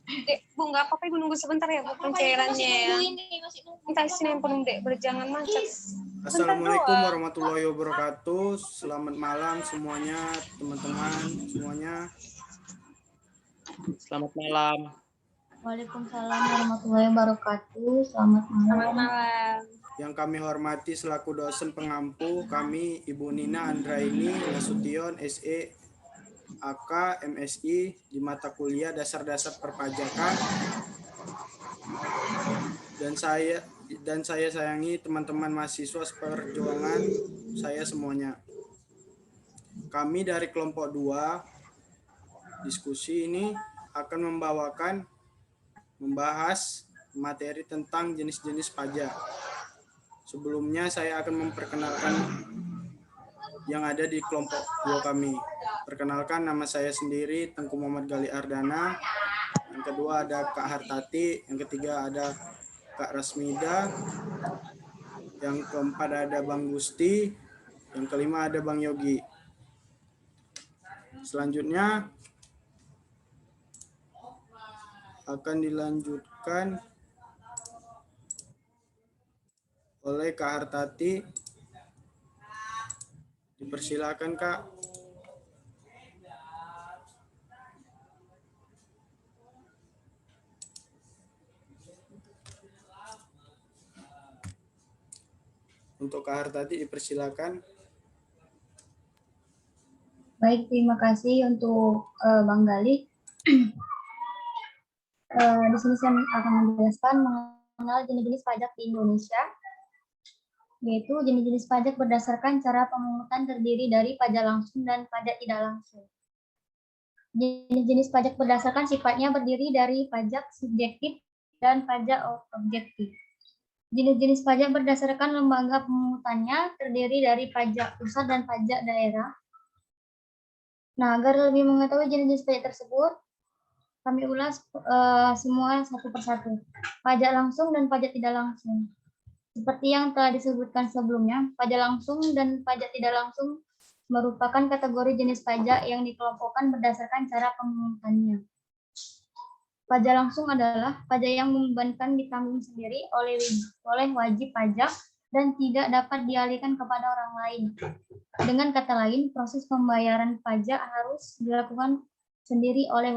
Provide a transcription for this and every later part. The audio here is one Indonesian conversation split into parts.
Dek, Bu, nggak apa-apa, Ibu nunggu sebentar ya, Bu, pencairannya ya. Entah sini yang penuh, Dek, berjangan macet. Assalamualaikum warahmatullahi wabarakatuh. Selamat malam semuanya, teman-teman semuanya. Selamat malam. Waalaikumsalam warahmatullahi wabarakatuh. Selamat malam. Selamat malam. Yang kami hormati selaku dosen pengampu kami Ibu Nina Andraini Nasution SE AK MSI di mata kuliah dasar-dasar perpajakan. Dan saya sayangi teman-teman mahasiswa seperjuangan saya semuanya. Kami dari kelompok 2 diskusi ini akan membahas materi tentang jenis-jenis pajak. Sebelumnya saya akan memperkenalkan yang ada di kelompok 2 kami. Perkenalkan, nama saya sendiri Tengku Muhammad Gali Ardana. Yang kedua ada Kak Hartati, yang ketiga ada Kak Rasmida, yang keempat ada Bang Gusti, yang kelima ada Bang Yogi. Selanjutnya akan dilanjutkan oleh Kak Hartati. Dipersilakan, Kak. Untuk Kak Hartati dipersilakan. Baik, terima kasih untuk Bang Gali. Di sini saya akan menjelaskan mengenal jenis-jenis pajak di Indonesia, yaitu jenis-jenis pajak berdasarkan cara pemungutan terdiri dari pajak langsung dan pajak tidak langsung. Jenis-jenis pajak berdasarkan sifatnya berdiri dari pajak subjektif dan pajak objektif. Jenis-jenis pajak berdasarkan lembaga pemungutannya terdiri dari pajak pusat dan pajak daerah. Nah, agar lebih mengetahui jenis-jenis pajak tersebut, kami ulas semua satu persatu. Pajak langsung dan pajak tidak langsung. Seperti yang telah disebutkan sebelumnya, pajak langsung dan pajak tidak langsung merupakan kategori jenis pajak yang dikelompokkan berdasarkan cara pemungutannya. Pajak langsung adalah pajak yang membebankan ditanggung sendiri oleh wajib pajak dan tidak dapat dialihkan kepada orang lain. Dengan kata lain, proses pembayaran pajak harus dilakukan sendiri oleh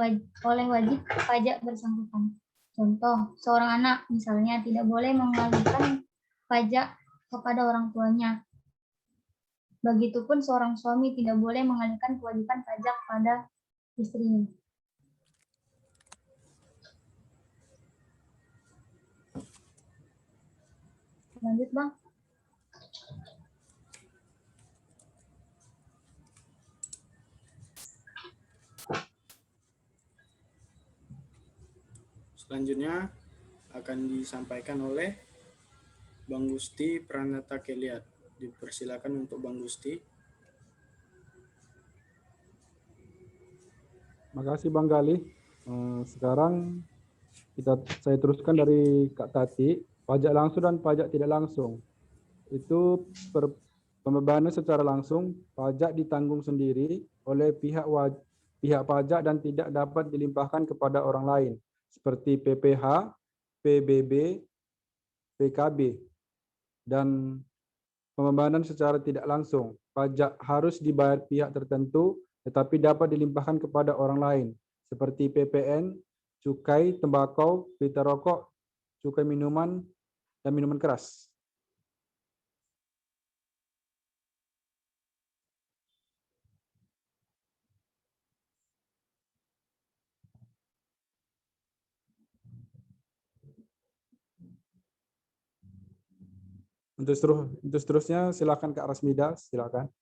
wajib pajak bersangkutan. Contoh, seorang anak misalnya tidak boleh mengalihkan pajak kepada orang tuanya. Begitupun seorang suami tidak boleh mengalihkan kewajiban pajak pada istrinya. Lanjut, Bang. Selanjutnya akan disampaikan oleh Bang Gusti Pranata Keliat. Dipersilakan untuk Bang Gusti. Makasih Bang Gali. Sekarang saya teruskan dari Kak Tati. Pajak langsung dan pajak tidak langsung. Itu pembebanan secara langsung, pajak ditanggung sendiri oleh pihak pajak dan tidak dapat dilimpahkan kepada orang lain, seperti PPH, PBB, PKB. Dan pembebanan secara tidak langsung, pajak harus dibayar pihak tertentu, tetapi dapat dilimpahkan kepada orang lain, seperti PPN, cukai, tembakau, pita rokok, cukai minuman, dan minuman keras. Untuk seterusnya silakan Kak Rasmida, silakan.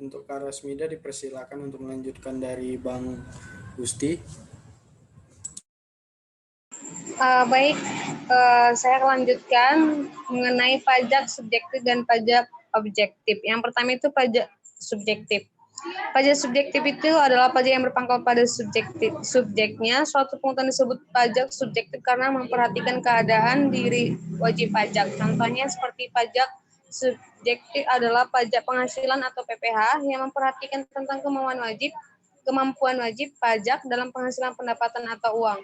Untuk Kak Rasmida dipersilakan untuk melanjutkan dari Bang Gusti. Baik, saya akan lanjutkan mengenai pajak subjektif dan pajak objektif. Yang pertama itu pajak subjektif. Pajak subjektif itu adalah pajak yang berpangkal pada subjeknya. Suatu pungutan disebut pajak subjektif karena memperhatikan keadaan diri wajib pajak. Contohnya seperti pajak subjektif adalah pajak penghasilan atau PPH yang memperhatikan tentang kemampuan wajib pajak dalam penghasilan pendapatan atau uang.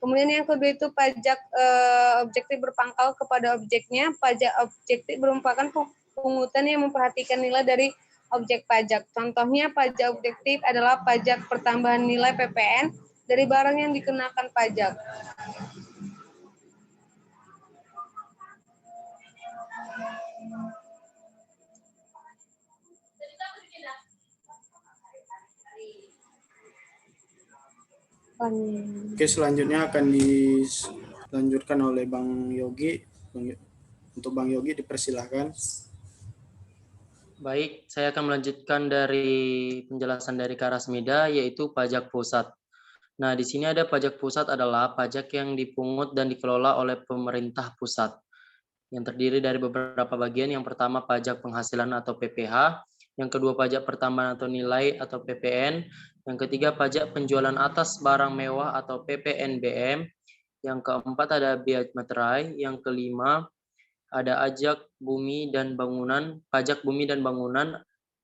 Kemudian yang kedua itu pajak objektif berpangkal kepada objeknya. Pajak objektif merupakan pungutan yang memperhatikan nilai dari objek pajak. Contohnya pajak objektif adalah pajak pertambahan nilai PPN dari barang yang dikenakan pajak. Oke, selanjutnya akan dilanjutkan oleh Bang Yogi. Untuk Bang Yogi dipersilahkan. Baik, saya akan melanjutkan dari penjelasan dari Kak Rasmida, yaitu pajak pusat. Nah, di sini ada pajak pusat adalah pajak yang dipungut dan dikelola oleh pemerintah pusat, yang terdiri dari beberapa bagian. Yang pertama pajak penghasilan atau PPH, yang kedua pajak pertambahan atau nilai atau PPN, yang ketiga pajak penjualan atas barang mewah atau PPNBM, yang keempat ada bea materai, yang kelima ada pajak bumi dan bangunan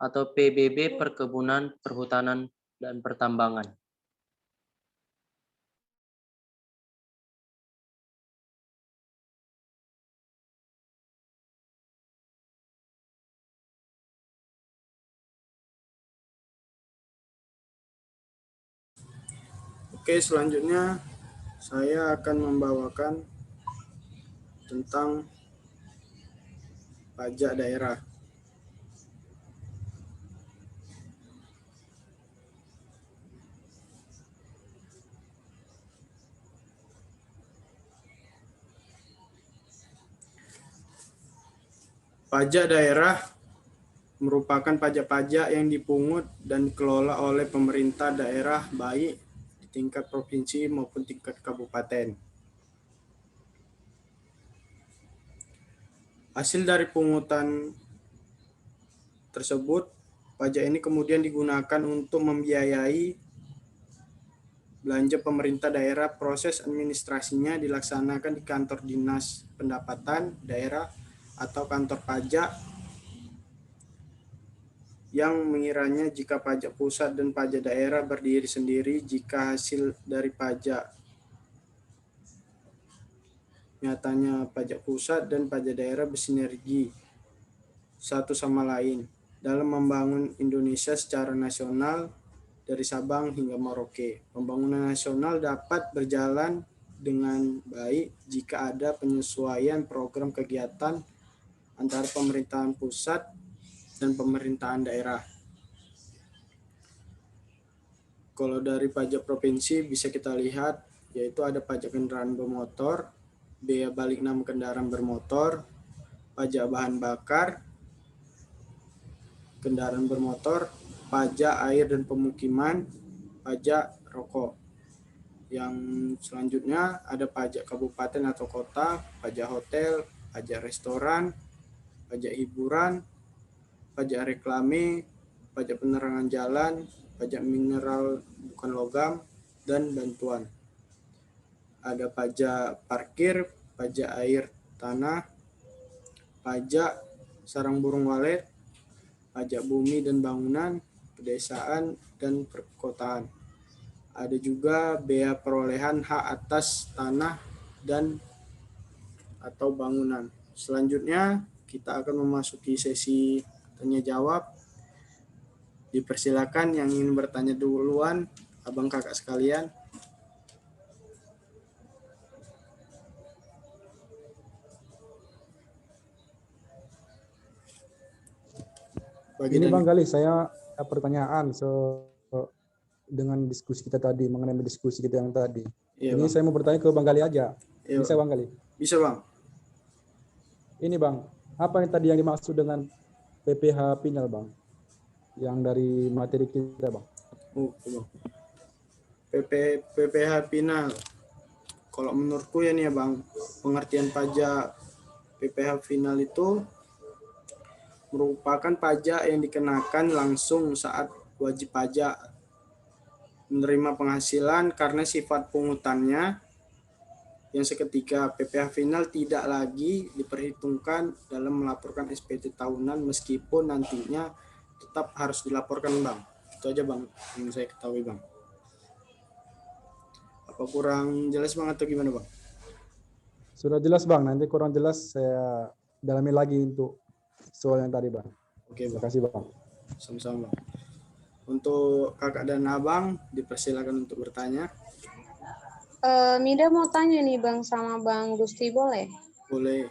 atau PBB perkebunan, perhutanan, dan pertambangan. Oke, selanjutnya saya akan membawakan tentang pajak daerah. Pajak daerah merupakan pajak-pajak yang dipungut dan dikelola oleh pemerintah daerah baik di tingkat provinsi maupun tingkat kabupaten. Hasil dari pungutan tersebut, pajak ini kemudian digunakan untuk membiayai belanja pemerintah daerah. Proses administrasinya dilaksanakan di kantor dinas pendapatan daerah atau kantor pajak, yang mengiranya jika pajak pusat dan pajak daerah berdiri sendiri jika hasil dari pajak nyatanya pajak pusat dan pajak daerah bersinergi satu sama lain dalam membangun Indonesia secara nasional dari Sabang hingga Merauke. Pembangunan nasional dapat berjalan dengan baik jika ada penyesuaian program kegiatan antara pemerintahan pusat dan pemerintahan daerah. Kalau dari pajak provinsi bisa kita lihat, yaitu ada pajak kendaraan bermotor, bea balik nama kendaraan bermotor, pajak bahan bakar kendaraan bermotor, pajak air dan pemukiman, pajak rokok. Yang selanjutnya ada pajak kabupaten atau kota, pajak hotel, pajak restoran, pajak hiburan, pajak reklame, pajak penerangan jalan, pajak mineral bukan logam, dan bantuan. Ada pajak parkir, pajak air tanah, pajak sarang burung walet, pajak bumi dan bangunan, pedesaan, dan perkotaan. Ada juga bea perolehan hak atas tanah dan atau bangunan. Selanjutnya kita akan memasuki sesi tanya jawab. Dipersilakan yang ingin bertanya duluan, abang kakak sekalian. Ini Bang Gali, saya ada pertanyaan dengan diskusi kita tadi, mengenai diskusi kita yang tadi. Iya, ini Bang. saya mau bertanya ke Bang Gali aja. Iya, Bisa Bang Gali? Bisa, Bang. Ini Bang, apa yang tadi yang dimaksud dengan PPH final Bang? Yang dari materi kita Bang. Bang. PPH final. Kalau menurutku ya nih ya Bang, pengertian pajak PPH final itu merupakan pajak yang dikenakan langsung saat wajib pajak menerima penghasilan karena sifat pungutannya yang seketika PPh final tidak lagi diperhitungkan dalam melaporkan SPT tahunan meskipun nantinya tetap harus dilaporkan Bang. Itu aja Bang yang saya ketahui Bang. Apa kurang jelas Bang atau gimana Bang? Sudah jelas Bang, nanti kurang jelas saya dalami lagi untuk soal yang tadi Bang. Oke Terima Bang, kasih Bang. sama-sama Bang. Untuk kakak dan abang dipersilakan untuk bertanya. Mida mau tanya nih Bang sama Bang Gusti, boleh? Boleh.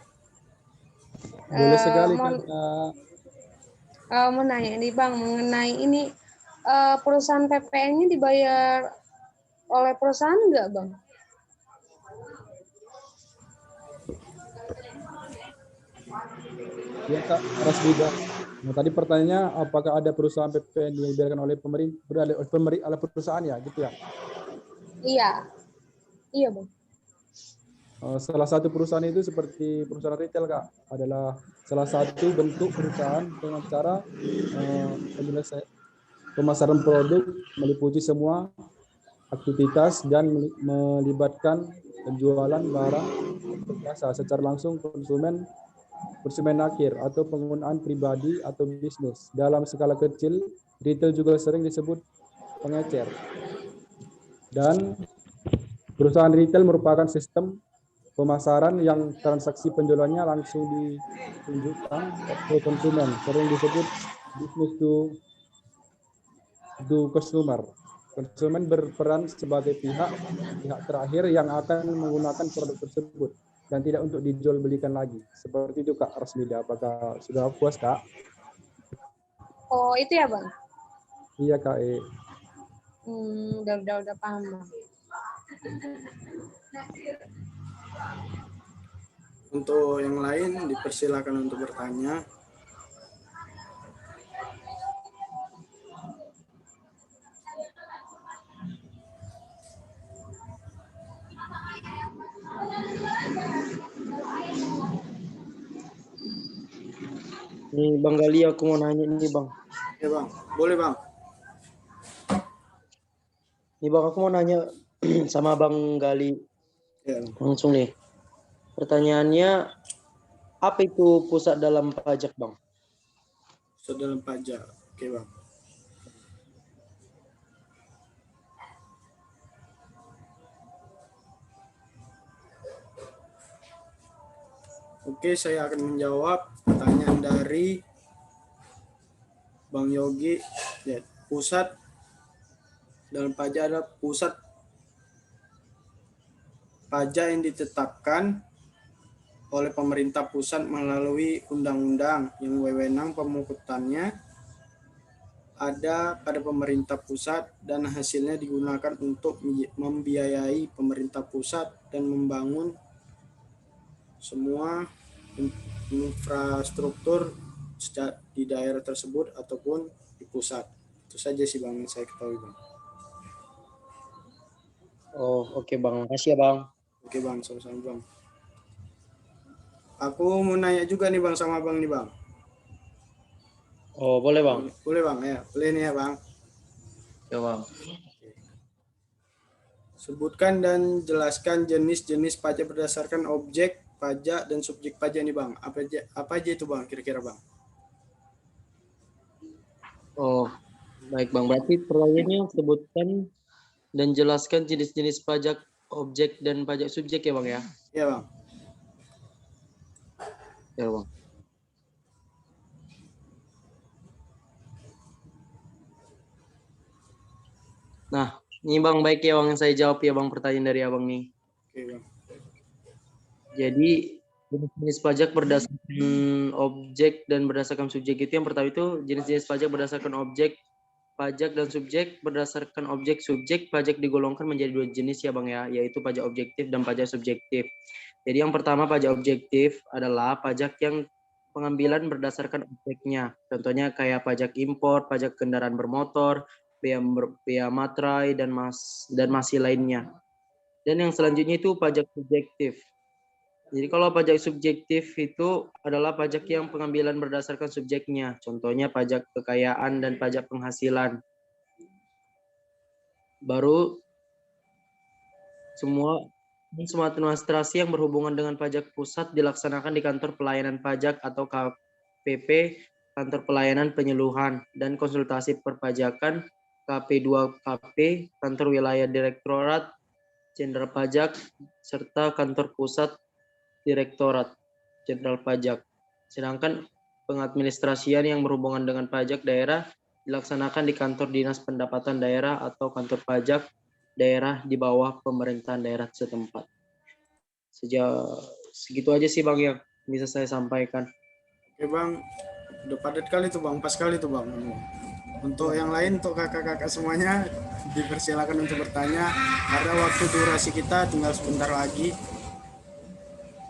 Boleh sekali mau, Kak. mau nanya nih Bang mengenai ini, perusahaan PPN-nya dibayar oleh perusahaan nggak Bang? Ya Kak, Rasbida. Nah, tadi pertanyaannya apakah ada perusahaan PPN yang dibiarkan oleh pemerintah, oleh perusahaan ya, gitu ya? Iya Bang. Salah satu perusahaan itu seperti perusahaan retail Kak, adalah salah satu bentuk perusahaan dengan cara pemasaran produk meliputi semua aktivitas dan melibatkan penjualan barang atau jasa secara langsung konsumen akhir atau penggunaan pribadi atau bisnis. Dalam skala kecil, retail juga sering disebut pengecer. Dan perusahaan retail merupakan sistem pemasaran yang transaksi penjualannya langsung ditunjukkan ke konsumen, sering disebut business to consumer. Konsumen berperan sebagai pihak terakhir yang akan menggunakan produk tersebut dan tidak untuk dijual belikan lagi. Seperti itu Kak Rasmida. Apakah sudah puas Kak? Oh itu ya Bang? Iya Kak. Udah paham Bang. Untuk yang lain dipersilakan untuk bertanya. Nih Bang Gali, aku mau nanya nih Bang. Ya Bang, boleh Bang. Nih Bang, aku mau nanya sama Bang Gali Ya, langsung nih. Pertanyaannya, apa itu pusat dalam pajak Bang? pusat dalam pajak. Oke Bang. Oke, saya akan menjawab pertanyaan dari Bang Yogi. Ya, pusat dalam pajak adalah pusat pajak yang ditetapkan oleh pemerintah pusat melalui undang-undang yang wewenang pemungutannya ada pada pemerintah pusat dan hasilnya digunakan untuk membiayai pemerintah pusat dan membangun semua infrastruktur di daerah tersebut ataupun di pusat. Itu saja sih Bang yang saya ketahui Bang. Oh, oke Bang. Makasih ya Bang. Oke Bang, sama-sama Bang. Aku mau nanya juga nih Bang sama Bang nih Bang. Oh, boleh Bang. Boleh Bang ya, boleh nih ya Bang. Ya Bang. Sebutkan dan jelaskan jenis-jenis pajak berdasarkan objek pajak dan subjek pajak nih Bang. Apa aja itu Bang kira-kira Bang? Oh, baik Bang. Berarti pertanyaannya sebutkan dan jelaskan jenis-jenis pajak objek dan pajak subjek ya Bang ya? Iya Bang. Ya Bang. Nah, ini Bang baik ya Bang yang saya jawab ya Bang pertanyaan dari Abang nih. Oke Bang. Jadi jenis-jenis pajak berdasarkan objek dan berdasarkan subjek itu yang pertama itu jenis-jenis pajak berdasarkan objek pajak dan subjek berdasarkan objek subjek pajak digolongkan menjadi dua jenis ya Bang ya, yaitu pajak objektif dan pajak subjektif. Jadi yang pertama pajak objektif adalah pajak yang pengambilan berdasarkan objeknya. Contohnya kayak pajak impor, pajak kendaraan bermotor, bea materai dan masih lainnya. Dan yang selanjutnya itu pajak subjektif. Jadi kalau pajak subjektif itu adalah pajak yang pengambilan berdasarkan subjeknya. Contohnya pajak kekayaan dan pajak penghasilan. Baru semua Dan semua administrasi yang berhubungan dengan pajak pusat dilaksanakan di kantor pelayanan pajak atau KPP, kantor pelayanan penyuluhan dan konsultasi perpajakan, KP2KP, kantor wilayah Direktorat Jenderal Pajak, serta kantor pusat Direktorat Jenderal Pajak. Sedangkan pengadministrasian yang berhubungan dengan pajak daerah dilaksanakan di kantor Dinas Pendapatan Daerah atau kantor pajak daerah di bawah pemerintahan daerah setempat. Segitu aja sih Bang yang bisa saya sampaikan. Oke Bang, udah padat kali tuh Bang, pas kali tuh Bang. Untuk yang lain, untuk kakak-kakak semuanya, dipersilakan untuk bertanya karena waktu durasi kita tinggal sebentar lagi.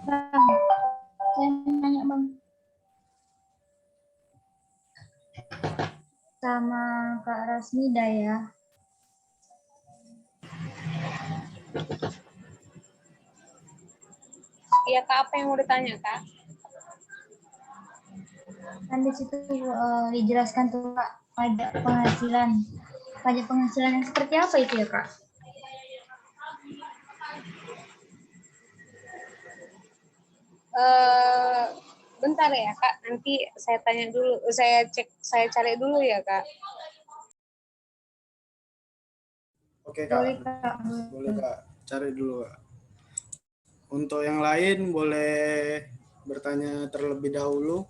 Bang, saya nanya Bang. Sama Kak Rasmida ya. Iya Kak, apa yang mau ditanya Kak? Kan di situ dijelaskan tuh Kak, pajak penghasilan. Pajak penghasilan yang seperti apa itu ya Kak? Bentar ya Kak, nanti saya tanya dulu, saya cari dulu ya Kak. Oke Kak, Boleh Kak. boleh Kak, cari dulu Kak. Untuk yang lain boleh bertanya terlebih dahulu.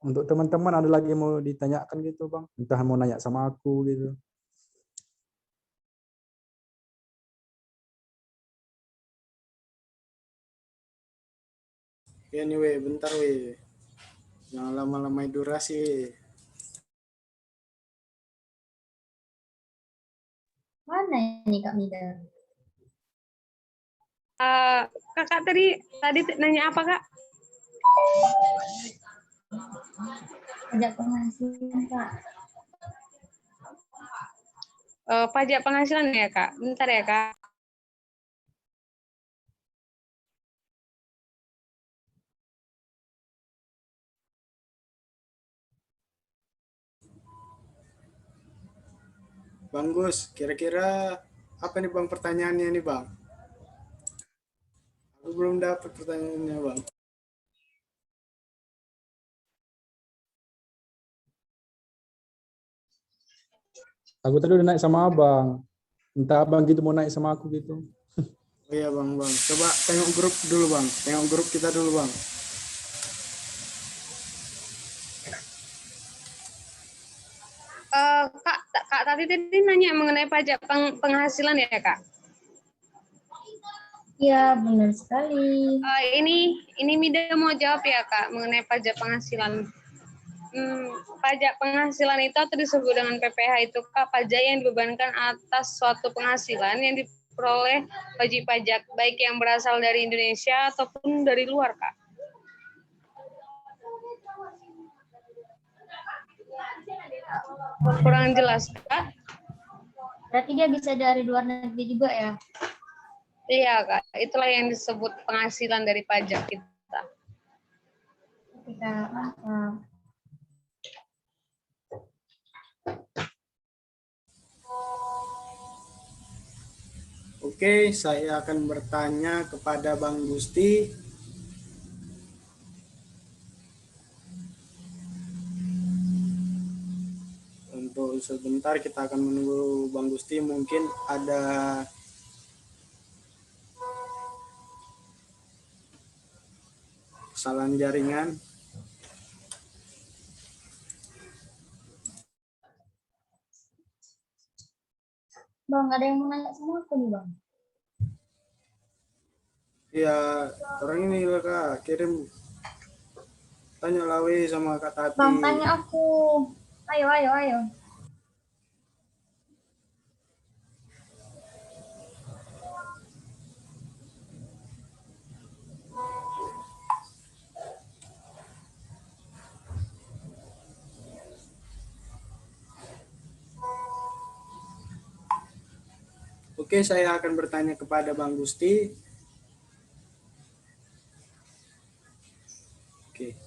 Untuk teman-teman ada lagi yang mau ditanyakan gitu Bang? Entah mau nanya sama aku gitu. Anyway, bentar weh. Jangan lama-lama durasi. Mana ini Kak Mida? Kakak tadi nanya apa Kak? Pajak penghasilan Kak. Pajak penghasilan ya Kak? Bentar ya Kak. Bang Gus, kira-kira apa nih Bang pertanyaannya nih Bang? Aku belum dapat pertanyaannya Bang. Aku tadi udah naik sama Abang. Entah Abang gitu mau naik sama aku gitu. Oh iya Bang, Bang. Coba tengok grup dulu Bang. Tengok grup kita dulu Bang. Kak tadi nanya mengenai pajak penghasilan ya Kak? Iya, benar sekali. Ini Mida mau jawab ya Kak mengenai pajak penghasilan. Pajak penghasilan itu atau disebut dengan PPh itu Kak, pajak yang dibebankan atas suatu penghasilan yang diperoleh wajib pajak baik yang berasal dari Indonesia ataupun dari luar Kak. Kurang jelas Kak? Berarti dia bisa dari luar negeri juga ya? Iya Kak, itulah yang disebut penghasilan dari pajak kita. Oke Kak, mantap. Oke, saya akan bertanya kepada Bang Gusti. Untuk sebentar kita akan menunggu Bang Gusti. Mungkin ada kesalahan jaringan. Bang, ada yang mau nanya sama aku nih Bang. Ya, orang ini lah Kak, kirim tanya lawe sama Kak Tati. Bang, tanya aku. Ayo, ayo, ayo. Oke, saya akan bertanya kepada Bang Gusti. Oke.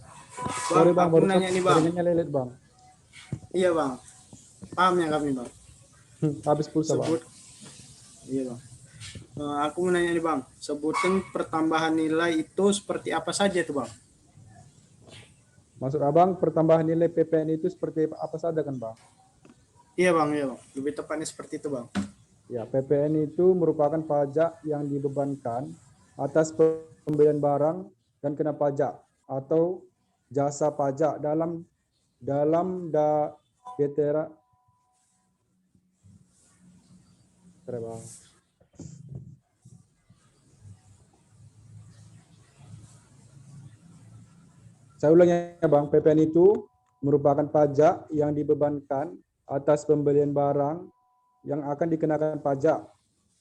Sorry Bang, aku nanya nih Bang. jaringannya lelet Bang. Iya Bang. Paham ya kami Bang? Habis pulsa Bang. Sebut. Iya Bang. Aku mau nanya nih Bang, sebutin pertambahan nilai itu seperti apa saja tuh Bang? Maksud Abang pertambahan nilai PPN itu seperti apa saja kan Bang? Iya Bang. Lebih tepatnya seperti itu Bang. Ya, PPN itu merupakan pajak yang dibebankan atas pembelian barang dan kena pajak atau jasa pajak dalam daerah. Bang. Saya ulangi ya Bang, PPN itu merupakan pajak yang dibebankan atas pembelian barang yang akan dikenakan pajak,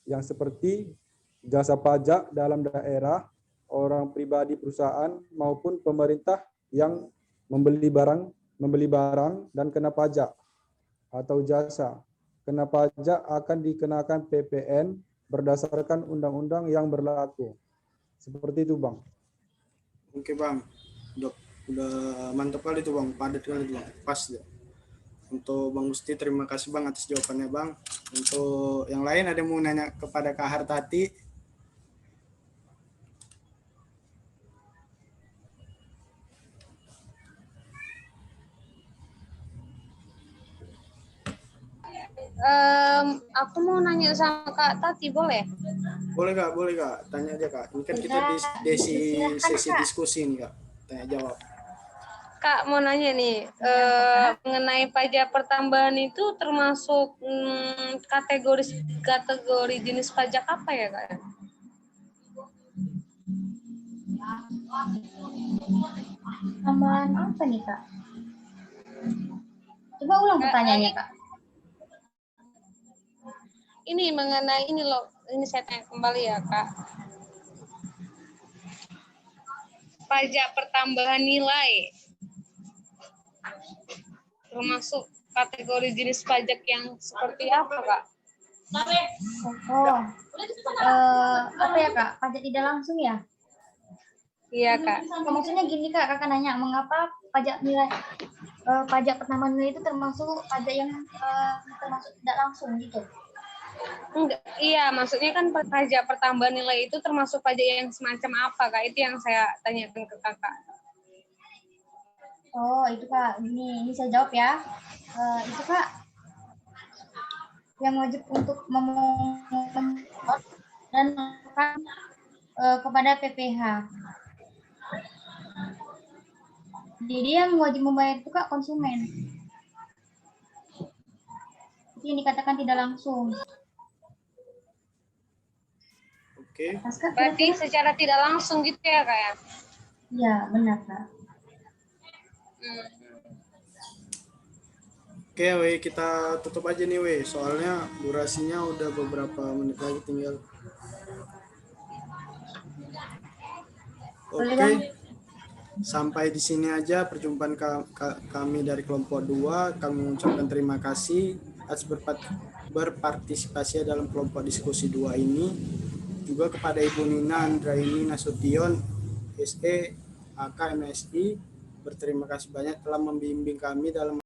yang seperti jasa pajak dalam daerah, orang pribadi perusahaan maupun pemerintah yang membeli barang dan kena pajak atau jasa. Kena pajak akan dikenakan PPN berdasarkan undang-undang yang berlaku. Seperti itu Bang. Oke Bang. Udah mantap kali tuh Bang, padat kali tuh Bang, pas ya. Untuk Bang Gusti terima kasih Bang atas jawabannya Bang. Untuk yang lain ada yang mau nanya kepada Kak Hartati? Aku mau nanya sama Kak Tati, boleh? Boleh Kak, tanya aja Kak. Ini kan kita di sesi diskusi nih Kak, tanya jawab. Kak mau nanya nih, mengenai pajak pertambahan itu termasuk kategori jenis pajak apa ya Kak? Tambahan apa nih, Kak? Coba ulang pertanyaannya, Kak. Ini mengenai ini loh, ini saya tanya kembali ya Kak. Pajak pertambahan nilai termasuk kategori jenis pajak yang seperti apa Kak? Apa ya Kak? Pajak tidak langsung ya? Iya Kak. Maksudnya gini Kak, Kakak nanya mengapa pajak nilai pajak pertambahan nilai itu termasuk pajak yang termasuk tidak langsung gitu? Enggak, iya maksudnya kan pajak pertambahan nilai itu termasuk pajak yang semacam apa Kak? Itu yang saya tanyakan ke Kakak. Oh itu Kak, ini saya jawab ya. Itu Kak yang wajib untuk memungut dan melakukan kepada PPH. Jadi yang wajib membayar itu Kak konsumen. Itu yang dikatakan tidak langsung. Oke. Berarti secara tidak langsung gitu ya Kak ya? Iya benar Kak. Oke, weh, kita tutup aja nih, weh. Soalnya durasinya udah beberapa menit lagi tinggal. Oke. Sampai di sini aja perjumpaan kami dari kelompok 2. Kami mengucapkan terima kasih atas berpartisipasi dalam kelompok diskusi 2 ini. Juga kepada Ibu Nina Andraini Nasution, SE, AK, MSI. Berterima kasih banyak telah membimbing kami dalam